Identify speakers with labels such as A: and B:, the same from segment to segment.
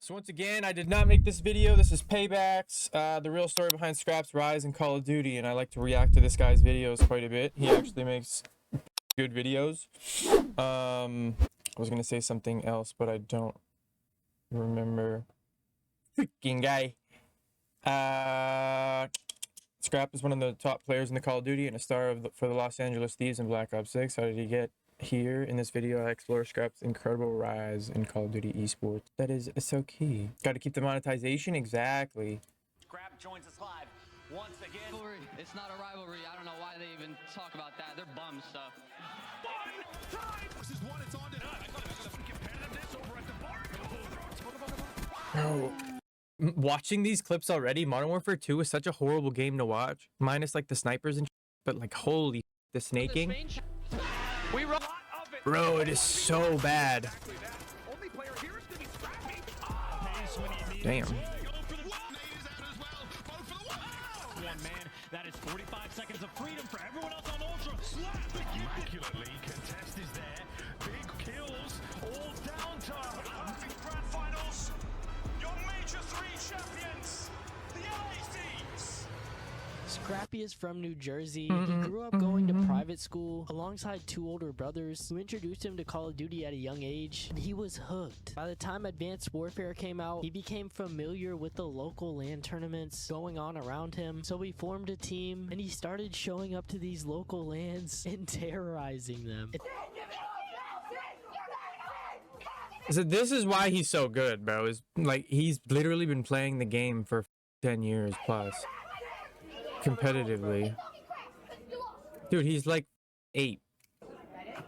A: So once again, I did not make this video. This is Paybacks, the real story behind Scrap's rise in Call of Duty, and I like to react to this guy's videos quite a bit. He actually makes good videos. I was gonna say something else, but I don't remember. Freaking guy. Scrap is one of the top players in the Call of Duty and a star for the Los Angeles Thieves in Black Ops 6. How did he get here? In this video, I explore Scrap's incredible rise in Call of Duty esports. That is so key. Got to keep the monetization. Exactly.
B: Scrap joins us live once again.
C: It's not a rivalry. I don't know why they even talk about that. They're bums, so.
D: One time. This is one. It's on to I got competitiveness over at the bar.
A: No. Watching these clips already, Modern Warfare 2 is such a horrible game to watch. Minus like the snipers and but like holy the snaking.
C: We run.
A: Bro, it is so bad. Damn.
D: One man, that is 45 seconds of freedom for everyone else on Ultra. Immaculately, contest is there. Big kills, all down to grand finals. Your major three champions, the LA Thieves.
E: Scrappy is from New Jersey. He grew up going to private school alongside two older brothers who introduced him to Call of Duty at a young age, and he was hooked. By the time Advanced Warfare came out, he became familiar with the local LAN tournaments going on around him, so he formed a team and he started showing up to these local LANs and terrorizing them.
A: So this is why he's so good, bro. Is like he's literally been playing the game for 10 years plus. Competitively. Dude, he's like 8.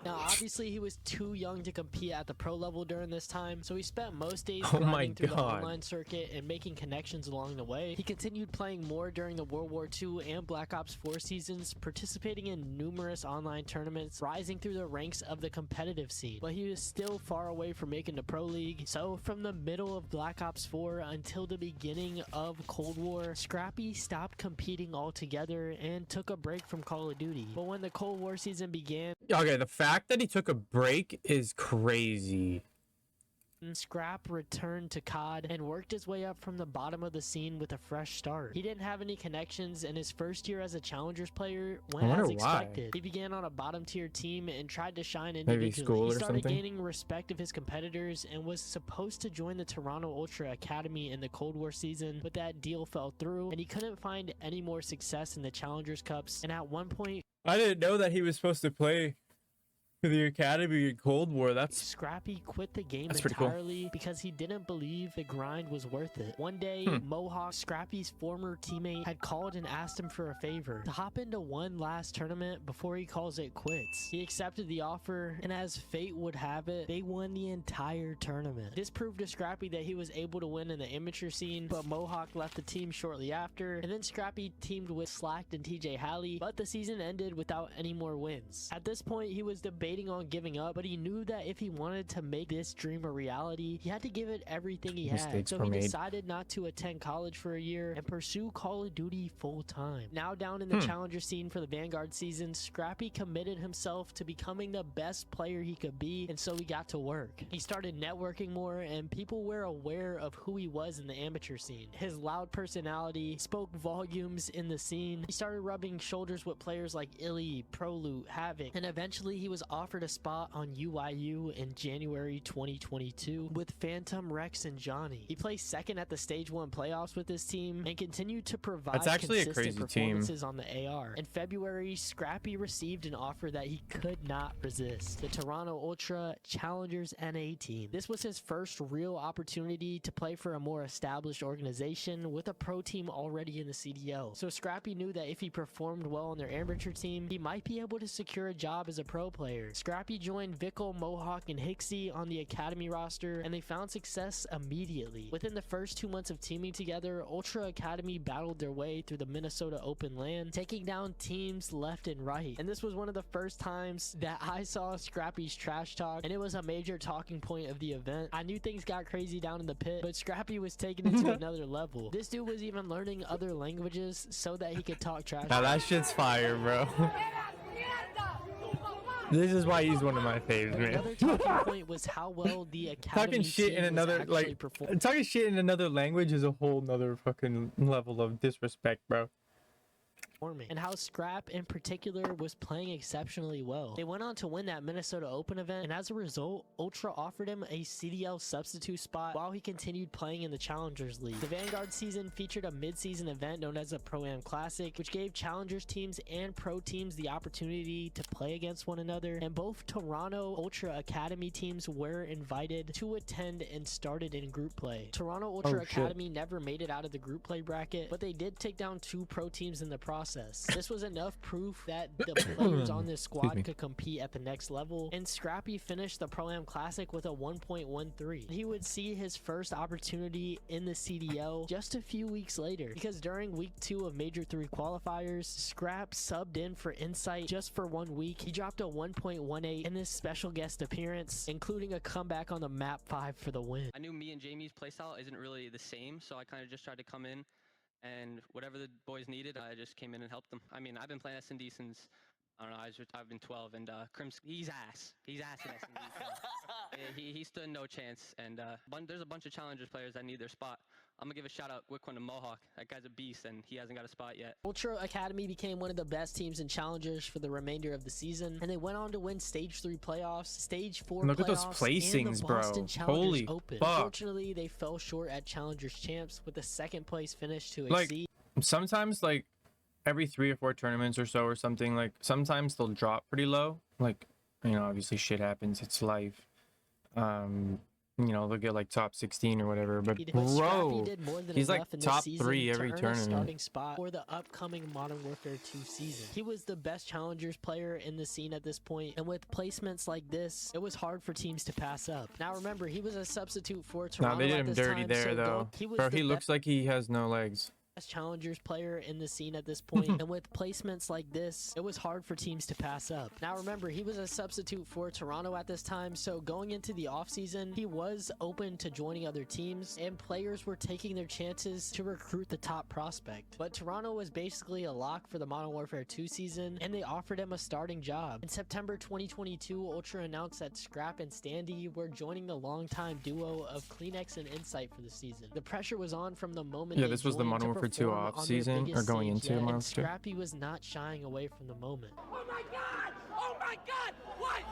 E: Now, obviously, he was too young to compete at the pro level during this time, so he spent most days
A: Oh my
E: grinding through the
A: God.
E: online circuit and making connections along the way. He continued playing more during the World War II and Black Ops 4 seasons, participating in numerous online tournaments, rising through the ranks of the competitive scene. But he was still far away from making the pro league, so from the middle of Black Ops 4 until the beginning of Cold War, Scrappy stopped competing altogether and took a break from Call of Duty. But when the Cold War season began,
A: Okay, the fact that he took a break is crazy.
E: Scrap returned to COD and worked his way up from the bottom of the scene with a fresh start. He didn't have any connections, and his first year as a Challengers player went
A: wonder
E: as
A: why.
E: expected. He began on a bottom tier team and tried to shine
A: Maybe
E: individually.
A: school
E: He
A: or
E: started
A: something?
E: gaining respect of his competitors and was supposed to join the Toronto Ultra Academy in the Cold War season, but that deal fell through, and he couldn't find any more success in the Challengers Cups, and at one point,
A: I didn't know that he was supposed to play for the Academy in Cold War. That's
E: Scrappy quit the game
A: That's pretty cool.
E: entirely because he didn't believe the grind was worth it. One day, Mohawk, Scrappy's former teammate, had called and asked him for a favor to hop into one last tournament before he calls it quits. He accepted the offer, and as fate would have it, they won the entire tournament. This proved to Scrappy that he was able to win in the amateur scene, but Mohawk left the team shortly after, and then Scrappy teamed with Slacked and TJ Halley, but the season ended without any more wins. At this point, he was debating on giving up, but he knew that if he wanted to make this dream a reality, he had to give it everything he had.
A: Mistakes
E: So
A: were
E: he
A: made.
E: decided not to attend college for a year and pursue Call of Duty full time. Now down in the Challenger scene for the Vanguard season, Scrappy committed himself to becoming the best player he could be, and so he got to work. He started networking more, and people were aware of who he was in the amateur scene. His loud personality spoke volumes in the scene. He started rubbing shoulders with players like Illy, Proloot, Havoc, and eventually he was offered a spot on UIU in January 2022 with Phantom, Rex, and Johnny. He placed second at the Stage 1 playoffs with his team and continued to provide
A: That's actually a
E: consistent
A: crazy team.
E: performances on the AR. In February, Scrappy received an offer that he could not resist: the Toronto Ultra Challengers NA team. This was his first real opportunity to play for a more established organization with a pro team already in the CDL. So Scrappy knew that if he performed well on their amateur team, he might be able to secure a job as a pro player. Scrappy joined Vickle, Mohawk, and Hixie on the Academy roster, and they found success immediately. Within the first 2 months of teaming together, Ultra Academy battled their way through the Minnesota Open LAN, taking down teams left and right. And this was one of the first times that I saw Scrappy's trash talk, and it was a major talking point of the event. I knew things got crazy down in the pit, but Scrappy was taking it to another level. This dude was even learning other languages so that he could talk trash.
A: now that shit's fire, bro. This is why he's one of my faves, man.
E: Another talking point was how well the academy
A: Talking shit
E: team
A: in
E: was
A: another
E: actually performing.
A: talking shit in another language is a whole nother fucking level of disrespect, bro.
E: And how Scrap in particular was playing exceptionally well. They went on to win that Minnesota Open event, and as a result, Ultra offered him a CDL substitute spot while he continued playing in the Challengers League. The Vanguard season featured a mid-season event known as a Pro-Am Classic, which gave Challengers teams and Pro teams the opportunity to play against one another, and both Toronto Ultra Academy teams were invited to attend and started in group play. Toronto Ultra Academy never made it out of the group play bracket, but they did take down 2 Pro teams in the process. This was enough proof that the players on this squad could compete at the next level, and Scrappy finished the Pro-Am Classic with a 1.13. He would see his first opportunity in the CDL just a few weeks later, because during week 2 of Major 3 qualifiers, Scrap subbed in for Insight just for 1 week. He dropped a 1.18 in this special guest appearance, including a comeback on the map 5 for the win.
C: I knew me and Jamie's playstyle isn't really the same, so I kind of just tried to come in and whatever the boys needed, I just came in and helped them. I mean, I've been playing S&D since, I don't know, I've been 12, and Crims, he's ass. He's ass in S&D. So, he stood no chance, and there's a bunch of Challengers players that need their spot. I'm gonna give a shout out quick one to Mohawk. That guy's a beast, and he hasn't got a spot yet.
E: Ultra Academy became one of the best teams in Challengers for the remainder of the season, and they went on to win Stage 3 playoffs, Stage 4
A: Look
E: playoffs,
A: at those placings,
E: and the
A: bro.
E: Boston Challengers
A: Holy
E: Open.
A: fuck.
E: Unfortunately, they fell short at Challengers Champs with a 2nd place finish to
A: Like,
E: exceed.
A: sometimes, like, every 3 or 4 tournaments or so or something, like, sometimes they'll drop pretty low. Like, you know, obviously shit happens. It's life. You know, they'll get like top 16 or whatever, but
E: Scrappy
A: bro,
E: did more than
A: he's like
E: enough in this
A: top
E: season
A: 3
E: to
A: every
E: earn a
A: tournament.
E: starting spot for the upcoming Modern Warfare 2 season. He was the best Challengers player in the scene at this point, and with placements like this, it was hard for teams to pass up. Now remember, he was a substitute for Toronto.
A: Nah, they did
E: at
A: him
E: this
A: dirty
E: time,
A: there
E: so
A: though.
E: he
A: Bro, he looks like he has no legs.
E: best Challengers player in the scene at this point, and with placements like this, it was hard for teams to pass up. Now remember, he was a substitute for Toronto at this time, so going into the offseason, he was open to joining other teams, and players were taking their chances to recruit the top prospect. But Toronto was basically a lock for the Modern Warfare 2 season, and they offered him a starting job. In September 2022, Ultra announced that Scrap and Standy were joining the longtime duo of Kleenex and Insight for the season. The pressure was on from the moment
A: Yeah,
E: they
A: this was the
E: joined
A: Modern
E: to
A: Warfare 2
E: perform
A: off
E: on their
A: season,
E: biggest
A: or going
E: stage
A: into
E: yet, and
A: Modern Warfare 2.
E: Scrappy was not shying away from the moment.
B: Oh my god! Oh my god! What?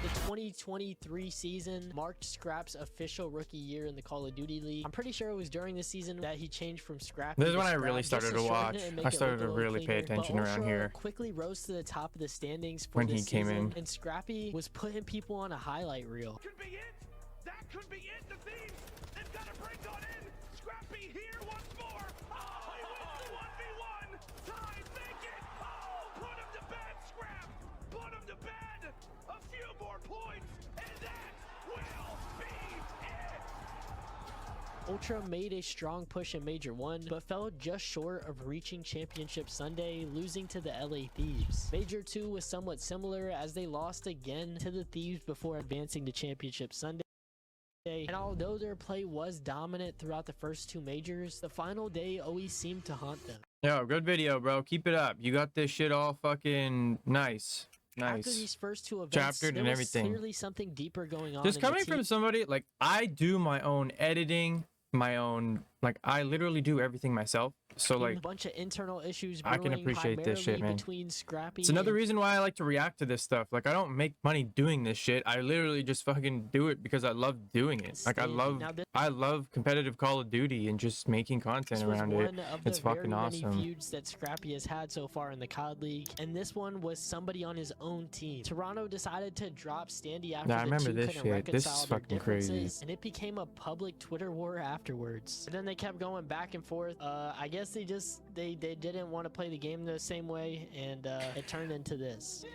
E: The 2023 season marked Scrap's official rookie year in the Call of Duty League. I'm pretty sure it was during this season that he changed from Scrappy
A: This is
E: to
A: when I
E: Scrap
A: really
E: just
A: started to
E: shorten
A: watch.
E: it and make
A: I
E: it
A: started
E: look a
A: to
E: little
A: really pay
E: cleaner.
A: attention
E: But
A: around
E: Ultra
A: here.
E: quickly rose to the top of the standings for
A: When he
E: this
A: came
E: season,
A: in.
E: and Scrappy was putting people on a highlight reel.
D: Could be it. That could be it. The theme. They've got to break on in. Scrappy here once more. Oh, he wins the 1v1. Time make it. Oh, put him to bed, Scrap. Put him to bed. A few more points, and that will be it.
E: Ultra made a strong push in Major 1, but fell just short of reaching Championship Sunday, losing to the LA Thieves. Major 2 was somewhat similar, as they lost again to the Thieves before advancing to Championship Sunday. And although their play was dominant throughout the first 2 majors, the final day always seemed to haunt them.
A: Yo, good video, bro. Keep it up. You got this shit all fucking nice.
E: After these
A: Nice.
E: first 2 events,
A: Chaptered
E: there
A: and
E: was
A: everything.
E: clearly something deeper going on.
A: Just
E: in the
A: coming
E: team.
A: from somebody, like, I do my own editing, my own, like, I literally do everything myself. So, like,
E: a bunch of internal issues
A: I can
E: brewing
A: appreciate this shit,
E: primarily
A: man.
E: between Scrappy
A: it's another
E: and
A: reason why I like to react to this stuff. Like, I don't make money doing this shit. I literally just fucking do it because I love doing it. Like,
E: Standy. Now, this
A: I love competitive Call of Duty and just making content
E: was
A: around
E: one
A: it.
E: of the
A: It's fucking
E: very many
A: awesome.
E: feuds that Scrappy has had so far in the COD League, and this one was somebody on his own team. Toronto decided to drop Standy after
A: Nah, I
E: the
A: remember
E: 2
A: this
E: couldn't
A: shit. This is
E: reconcile their
A: fucking crazy.
E: differences, and it became a public Twitter war afterwards. And then they kept going back and forth. I guess they didn't want to play the game the same way, and it turned into this.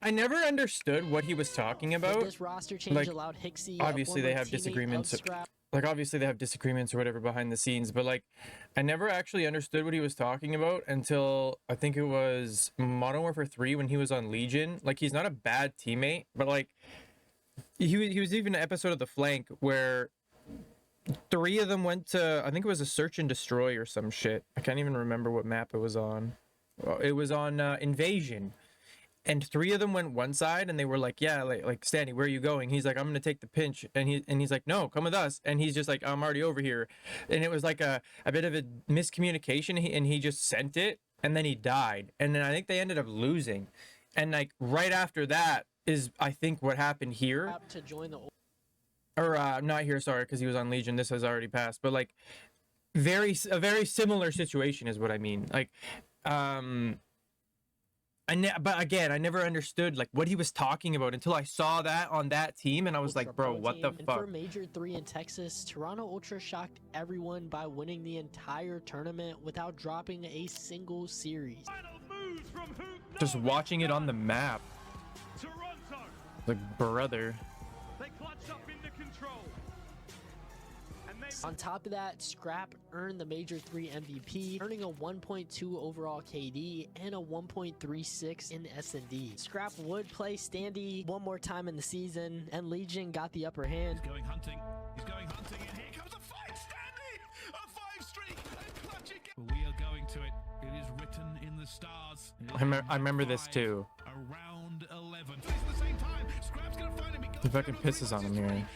A: I never understood what he was talking
E: But
A: about.
E: this roster change
A: like,
E: allowed Hixie,
A: obviously they
E: former
A: have
E: teammate of
A: disagreements.
E: Scrap,
A: Like, obviously they have disagreements or whatever behind the scenes, but like, I never actually understood what he was talking about until I think it was Modern Warfare 3 when he was on Legion. Like, he's not a bad teammate, but like, he was even an episode of The Flank where 3 of them went to, I think it was a search and destroy or some shit. I can't even remember what map it was on. It was on Invasion. and 3 of them went one side, and they were like, yeah, like Stanley, where are you going? He's like, I'm gonna take the pinch, and he's like, no, come with us, and he's just like, I'm already over here, and it was like a bit of a miscommunication, and he just sent it, and then he died, and then I think they ended up losing, and like right after that is I think what happened here,
E: To join the
A: or not here, sorry, because he was on Legion. This has already passed, but like a very similar situation is what I mean, like but again, I never understood like what he was talking about until I saw that on that team, and I was like, bro, what the
E: And
A: fuck?
E: for Major 3 in Texas, Toronto Ultra shocked everyone by winning the entire tournament without dropping a single series.
D: Final moves from Hoop
A: Just
D: Nova.
A: watching it on the map,
D: Toronto.
A: like brother.
D: They clutch up into control. And they
E: On top of that, Scrap earned the Major 3 MVP, earning a 1.2 overall KD and a 1.36 in S&D. Scrap would play Standy one more time in the season, and Legion got the upper hand.
D: going hunting. He's going hunting, and here comes a fight, Stanley! A 5-streak, and clutch it. We are going to it. It is written in the stars.
A: I remember this too.
D: Around 11. At the same time, Scrap's gonna find him.
A: He fucking pisses on him here.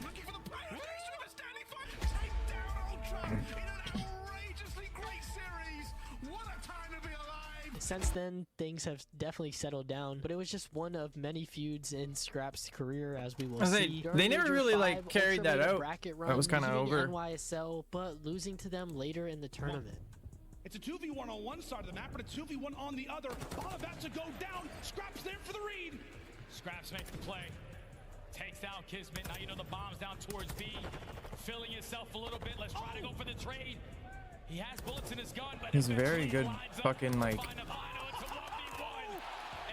D: Looking for the play. Makes sure Stanley finds take down Ultra in an outrageously great series. What a time to be alive.
E: Since then, things have definitely settled down, but it was just one of many feuds in Scrap's career, as we will
A: I was like,
E: see. During
A: they never
E: Major
A: really,
E: 5,
A: like, carried
E: Ultra
A: that
E: made a
A: out.
E: bracket
A: That was
E: run,
A: kinda
E: beating
A: over.
E: NYSL, but losing to them later in the tournament.
F: It's a 2v1 on one side of the map, but a 2v1 on the other. All about to go down. Scraps there for the read.
G: Scraps makes the play. Takes down Kismet. Now you know the bomb's down towards B. Filling himself a little bit. Let's try to go for the trade. He has bullets in his gun, but
A: He's very
G: eventually
A: good
G: lines up
A: fucking,
G: to
A: like-
G: find him. I know it's a 1v1.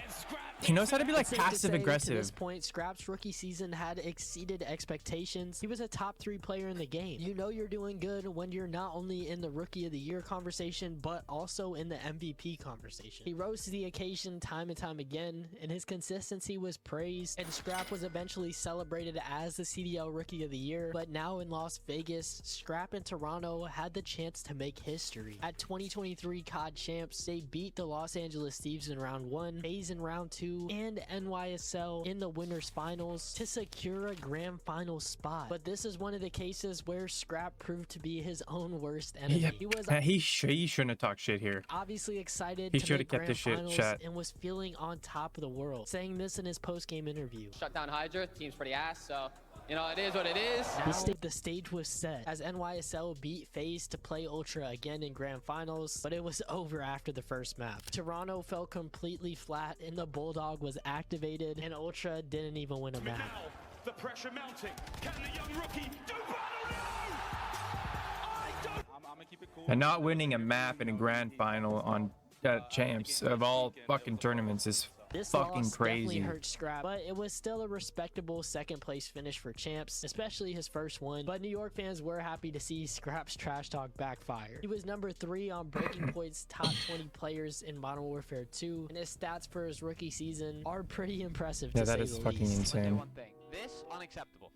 G: And Scrap
A: He knows how to be like
E: Safe to
A: passive
E: say, To
A: aggressive.
E: this point, Scrap's rookie season had exceeded expectations. He was a top 3 player in the game. You know you're doing good when you're not only in the Rookie of the Year conversation, but also in the MVP conversation. He rose to the occasion time and time again, and his consistency was praised, and Scrap was eventually celebrated as the CDL Rookie of the Year. But now in Las Vegas, Scrap and Toronto had the chance to make history. At 2023 COD Champs, they beat the Los Angeles Thieves in round 1, FaZe in round 2, and NYSL in the winners finals to secure a grand final spot. But this is one of the cases where Scrap proved to be his own worst enemy.
A: Yeah,
E: He was
A: he shouldn't have talked shit here.
E: obviously excited
A: He
E: to
A: shoulda
E: make
A: kept
E: grand
A: this shit
E: finals
A: shut.
E: and was feeling on top of the world, saying this in his post-game interview.
H: Shut down Hydra. Team's pretty ass, so you know it is what it is.
E: Now, the stage was set as NYSL beat FaZe to play Ultra again in grand finals, but it was over after the first map. Toronto fell completely flat and the Bulldog was activated, and Ultra didn't even win a map.
D: Now, the pressure mounting. Can the young rookie do battle? No! I don't.
F: I'm gonna keep it cool.
A: And not winning a map in a grand final on champs of all fucking tournaments is
E: This
A: fucking
E: loss definitely
A: crazy.
E: hurt Scrap, but it was still a respectable second place finish for champs, especially his first one. But New York fans were happy to see Scrap's trash talk backfire. He was number 3 on Breaking Point's top 20 players in Modern Warfare 2, and his stats for his rookie season are pretty impressive.
A: Yeah,
E: to
A: that
E: say
A: is
E: the
A: fucking
E: least.
A: insane.
H: One thing. This unacceptable.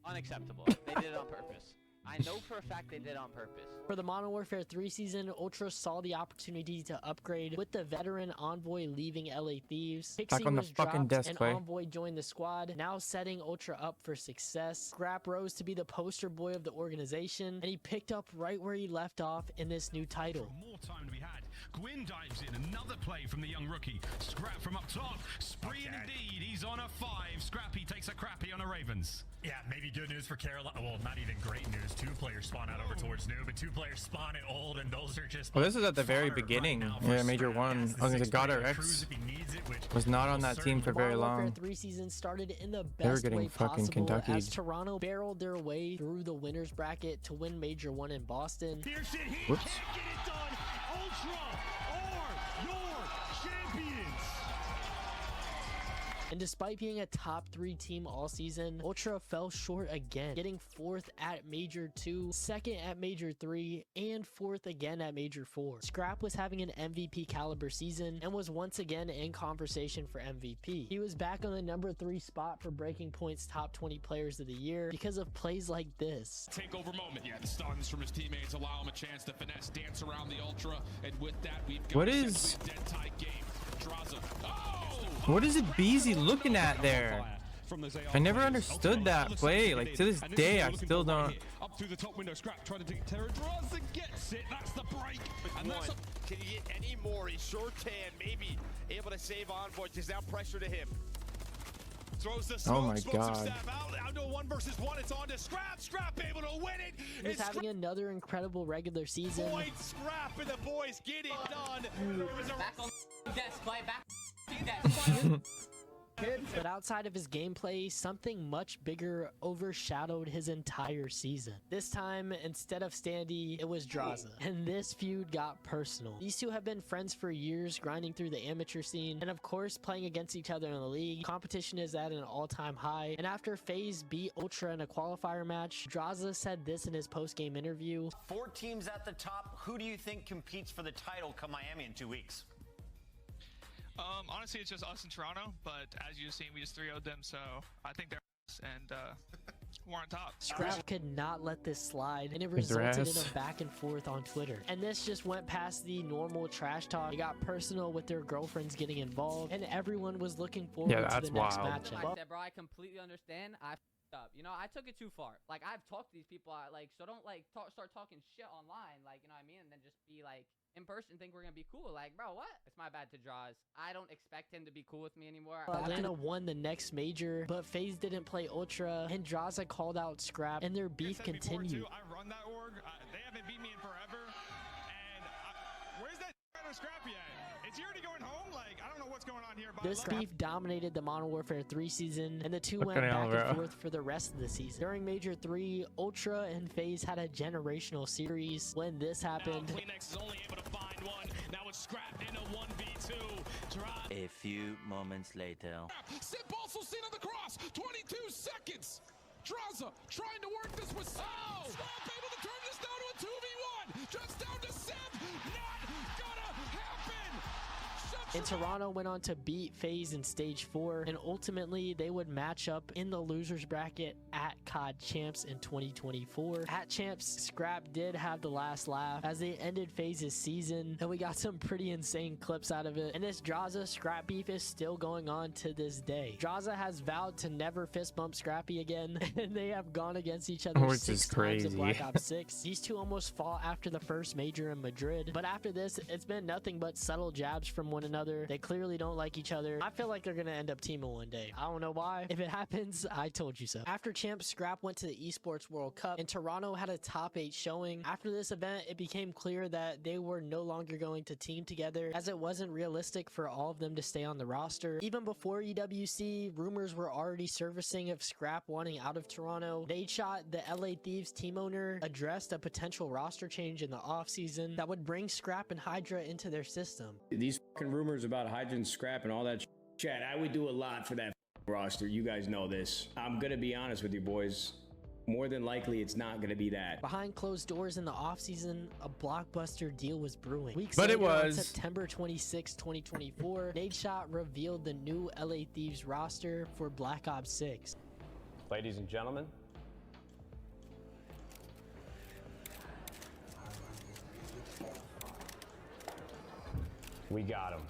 H: Unacceptable. They did it on purpose. I know for a fact they did it on purpose.
E: For the Modern Warfare 3 season, Ultra saw the opportunity to upgrade with the veteran Envoy leaving LA Thieves. Pixie
A: on the
E: was
A: fucking
E: dropped
A: desk,
E: and
A: Clay.
E: Envoy joined the squad, now setting Ultra up for success. Scrap rose to be the poster boy of the organization, and he picked up right where he left off in this new title.
D: More time to be had. Gwyn dives in. Another play from the young rookie. Scrap from up top. Spree indeed. He's on a 5. Scrappy takes a crappy on a Ravens.
I: Yeah, maybe good news for Carolina. Well, not even great news. 2 players spawn out over towards new, but 2 players spawn at old, and those are just.
A: Well, this is at the very
I: fodder right
A: beginning.
I: now for
A: Yeah, Major
I: Scrap.
A: 1.
I: Yes, the
A: I was gonna say,
I: 6
A: God
I: player
A: RX
I: cruise if he needs it, which
A: was not on
I: will
A: that team for
I: certainly-
A: very
E: Modern Warfare
A: long.
E: 3 season started in the
A: They were
E: best
A: getting
E: way
A: fucking
E: possible as
A: Kentuckied.
E: Toronto barreled their way through the winners bracket to win Major 1 in Boston.
D: Here's it. He
A: Whoops.
D: can't get it done. Ultra are your champions.
E: And despite being a top 3 team all season, Ultra fell short again, getting 4th at Major 2, 2nd at Major 3, and 4th again at Major 4. Scrap was having an MVP caliber season and was once again in conversation for MVP. He was back on the number 3 spot for Breaking Point's top 20 players of the year because of plays like this.
F: Takeover moment. Yeah, the stuns from his teammates allow him a chance to finesse, dance around the Ultra, and with that, we've got
A: What is-
F: a dead-tight game. Draza.
A: What is it Beezy looking at there? I never understood that play. Like, to this day, I still don't.
F: Up through the top window, Scrap trying to take Terra. Draza gets it. That's the break. And that's
J: Can you get any more? He sure can. Maybe able to save Envoy. Just now pressure to him. Throws the smoke.
A: Oh my God.
J: Out to a 1 versus 1. It's on to Scrap. Scrap able to win it.
E: He was having another incredible regular season.
J: Point Scrap and the boys get it done.
B: Back on desk, play back desk.
E: But outside of his gameplay, something much bigger overshadowed his entire season. This time, instead of Standy, it was Draza. And this feud got personal. These two have been friends for years, grinding through the amateur scene, and of course, playing against each other in the league. Competition is at an all-time high, and after FaZe beat Ultra in a qualifier match, Draza said this in his post-game interview.
K: 4 teams at the top. Who do you think competes for the title come Miami in 2 weeks?
L: Honestly, it's just us in Toronto, but as you've seen, we just 3-0'd them, so I think they're us, and we're on top.
E: Scrap could not let this slide, and it resulted in a back and forth on Twitter. And this just went past the normal trash talk. It got personal with their girlfriends getting involved, and everyone was looking forward to the next matchup.
B: I said, bro, I completely understand. I f***ed up. You know, I took it too far. Like, I've talked to these people, so don't, like, start talking shit online, like, you know what I mean? And then just be, like, in person think we're gonna be cool. Like, bro, what? It's my bad to Draws. I don't expect him to be cool with me anymore.
E: Atlanta won the next major, but FaZe didn't play Ultra, and Draza called out Scrap, and their beef continued.
L: I run that org. They haven't beat me in forever. And where's that Scrappy at? Is he already going home? Like, I don't know what's going on here.
E: This beef dominated the Modern Warfare 3 season, and the two went back and forth for the rest of the season. During Major 3, Ultra and FaZe had a generational series. When this happened,
G: Kleenex is only able to find one. Now it's Scrap in a 1v2.
K: A few moments later.
F: Sid also seen on the cross. 22 seconds. Draza trying to work this with Scrap able to turn this down to a 2v1. Just down to Sib. Not gonna happen.
E: and Toronto went on to beat FaZe in Stage 4, and ultimately they would match up in the losers bracket at COD Champs in 2024. At Champs, Scrap did have the last laugh as they ended FaZe's season, and we got some pretty insane clips out of it. And this Draza Scrap beef is still going on to this day. Draza has vowed to never fist bump Scrappy again, and they have gone against each other 6 times in Black Ops 6. These two almost fought after the first major in Madrid, but after this, it's been nothing but subtle jabs from one another. They clearly don't like each other. I feel like they're gonna end up teaming one day. I don't know why. If it happens, I told you so. After Champs, Scrap went to the Esports World Cup, and Toronto had a top 8 showing. After this event, it became clear that they were no longer going to team together, as it wasn't realistic for all of them to stay on the roster. Even before EWC, rumors were already surfacing of Scrap wanting out of Toronto. Nadeshot, the LA Thieves team owner, addressed a potential roster change in the offseason that would bring Scrap and Hydra into their system.
M: These fucking rumors about Hydra and Scrap and all that Chad, I would do a lot for that roster. You guys know this. I'm gonna be honest with you boys. More than likely, it's not going to be that.
E: Behind closed doors in the offseason, a blockbuster deal was brewing. Weeks
A: But
E: later,
A: it was
E: on September 26, 2024, Nadeshot revealed the new LA Thieves roster for Black Ops 6.
N: Ladies and gentlemen, we got him.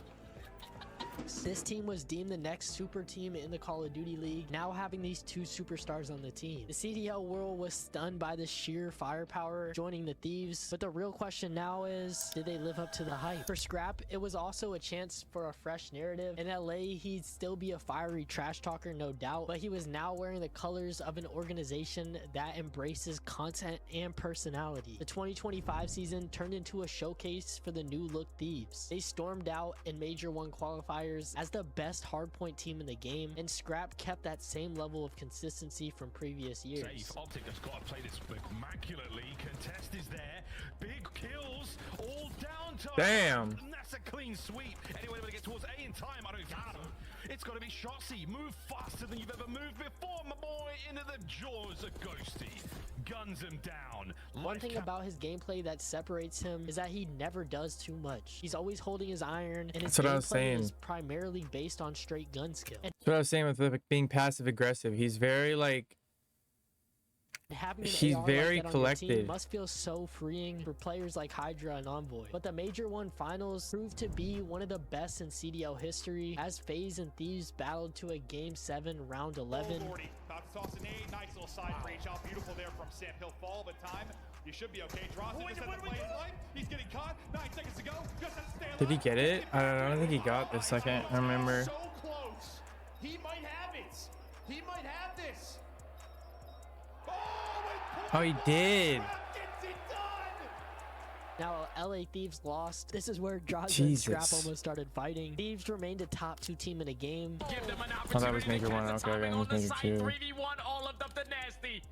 E: This team was deemed the next super team in the Call of Duty League, now having these 2 superstars on the team. The CDL world was stunned by the sheer firepower joining the Thieves, but the real question now is, did they live up to the hype? For Scrap, it was also a chance for a fresh narrative. In LA, he'd still be a fiery trash talker, no doubt, but he was now wearing the colors of an organization that embraces content and personality. The 2025 season turned into a showcase for the new look Thieves. They stormed out in Major 1 qualifiers as the best hardpoint team in the game, and Scrap kept that same level of consistency from previous years.
D: Safe. Optic has got to play this immaculately. Contest is there. Big kills, all down to.
A: Damn.
D: And that's a clean sweep. Anyway, when they get towards A in time, I don't think It's got to be Shotzzy. Move faster than you've ever moved before, my boy. Into the jaws of Ghosty. Guns him down.
E: One thing about his gameplay that separates him is that he never does too much. He's always holding his iron, and his
A: That's what I was
E: gameplay
A: saying.
E: is primarily based on straight gun skill. And
A: That's what I was saying with like, being passive aggressive. He's very like,
E: having an
A: he's
E: AR like
A: very
E: that on your team
A: collected.
E: must feel so freeing for players like Hydra and Envoy. But the Major 1 finals proved to be one of the best in CDL history as FaZe and Thieves battled to a Game 7 round 11.
L: About to toss an A. Nice little side reach out. Beautiful there from Sam. He'll fall, but time. You should be okay. Draws it. Just had to play his life. He's getting caught. 9 seconds to go. Just has to stay alive.
A: Did he get it? I don't think he got this. I can't remember.
L: So close. He might have it. He might have this.
A: Oh, he did.
E: Now, LA Thieves lost. This is where Draza and Scrap
A: Jesus.
E: almost started fighting. Thieves remained a top 2 team in the game.
A: Oh, that was Major 1. Okay, that was Major 2.
G: 3v1 all of the nasty.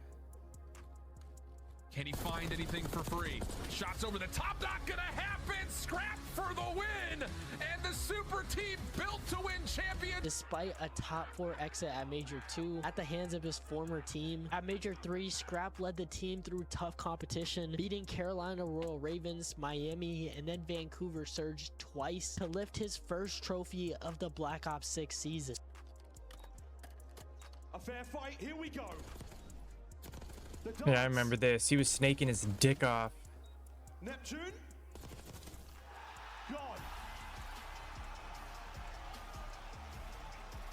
F: Can he find anything for free? Shots over the top, not gonna happen. Scrap for the win, and the super team built to win champion.
E: Despite a top 4 exit at Major 2 at the hands of his former team, at Major 3, Scrap led the team through tough competition, beating Carolina Royal Ravens, Miami, and then Vancouver Surge twice to lift his first trophy of the Black Ops 6 season.
L: A fair fight. Here we go.
A: Yeah, I remember this. He was snaking his dick off.
L: Neptune. Gone.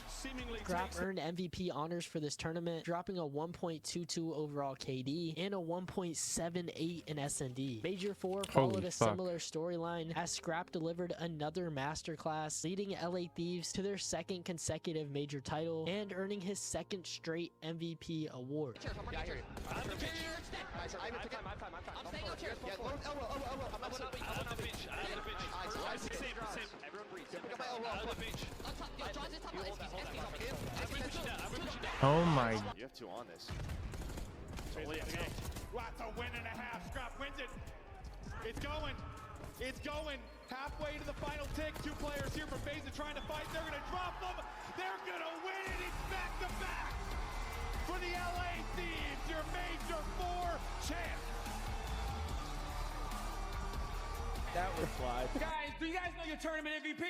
L: Seemingly
E: Scrap earned MVP honors for this tournament, dropping a 1.22 overall KD and a 1.78 in SND. Major 4 followed
A: Holy
E: a
A: fuck.
E: similar storyline as Scrap delivered another masterclass, leading LA Thieves to their second consecutive major title and earning his second straight MVP award.
A: Oh my.
J: You have 2 on this.
L: That's a win and a half. Scrap wins it. It's going. It's going. Halfway to the final tick. 2 players here from FaZe are trying to fight. They're going to drop them. They're going to win it. It's back to back for the LA Thieves, your Major 4 champ.
O: That was fly.
G: Guys, do you guys know your tournament MVP?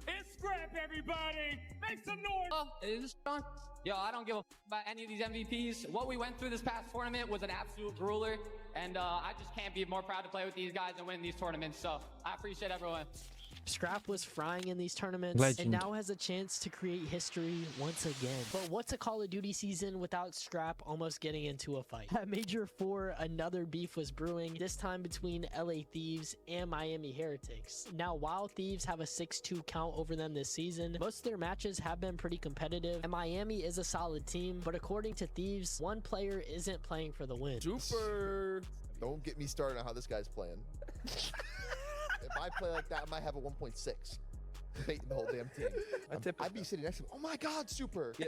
G: It's Scrap, everybody! Make some noise!
B: Is this on? Yo, I don't give a about any of these MVPs. What we went through this past tournament was an absolute grueler, and I just can't be more proud to play with these guys and win these tournaments. So I appreciate everyone.
E: Scrap was frying in these tournaments
A: Legend.
E: and now has a chance to create history once again. But what's a Call of Duty season without Scrap almost getting into a fight? At Major 4, another beef was brewing, this time between LA Thieves and Miami Heretics. Now, while Thieves have a 6-2 count over them this season, most of their matches have been pretty competitive, and Miami is a solid team, but according to Thieves, one player isn't playing for the win.
O: Super. Don't get me started on how this guy's playing. If I play like that, I might have a 1.6. Baiting the whole damn team. I'd be sitting next to him. Oh my God, Super. Yeah.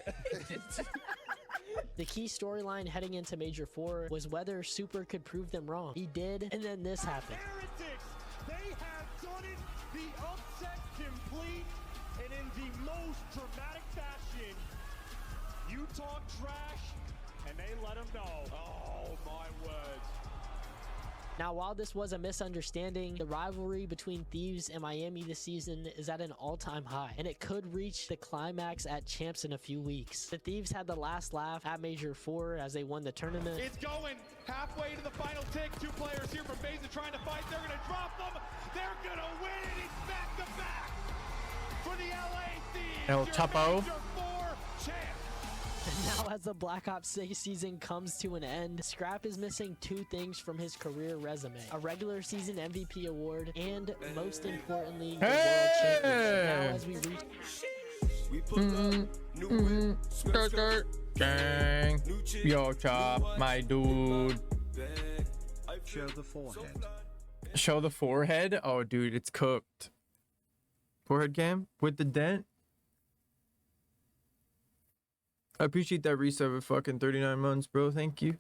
E: The key storyline heading into Major 4 was whether Super could prove them wrong. He did, and then this happened.
L: Heretics, they have done it. The upset complete, and in the most dramatic fashion. You talk trash, and they let them know. Oh my words.
E: Now, while this was a misunderstanding, the rivalry between Thieves and Miami this season is at an all-time high, and it could reach the climax at Champs in a few weeks. The Thieves had the last laugh at Major 4 as they won the tournament.
L: It's going halfway to the final tick. 2 players here from FaZe are trying to fight. They're going to drop them. They're going to win it. It's back to back for the LA Thieves.
A: El
L: your
A: Chapo.
L: Major 4 champ.
E: Now, as the Black Ops 6 season comes to an end, Scrap is missing 2 things from his career resume: a regular season MVP award, and most importantly, the World Championship. Now, as we reach
A: Gang. Yo, Chop, my dude.
P: Show the forehead.
A: Show the forehead? Oh, dude, it's cooked. Forehead cam with the dent? I appreciate that resub of fucking 39 months, bro. Thank you.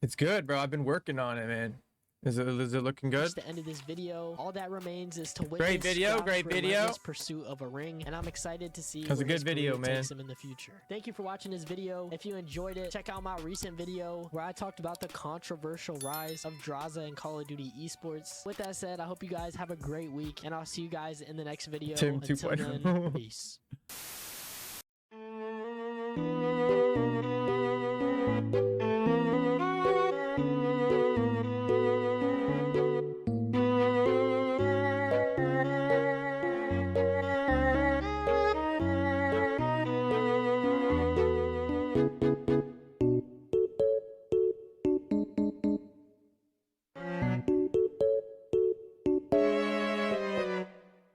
A: It's good, bro. I've been working on it, man. Is it looking good?
E: That's the end of this video. All that remains is to witness
A: Great video,
E: Scrap's
A: great video.
E: relentless pursuit of a ring, and I'm excited to see
A: That's a
E: where
A: good
E: his
A: video,
E: career
A: man.
E: takes him in the future. Thank you for watching this video. If you enjoyed it, check out my recent video where I talked about the controversial rise of Draza in Call of Duty esports. With that said, I hope you guys have a great week, and I'll see you guys in the next video.
A: Tim
E: Until
A: 2.0.
E: then, peace.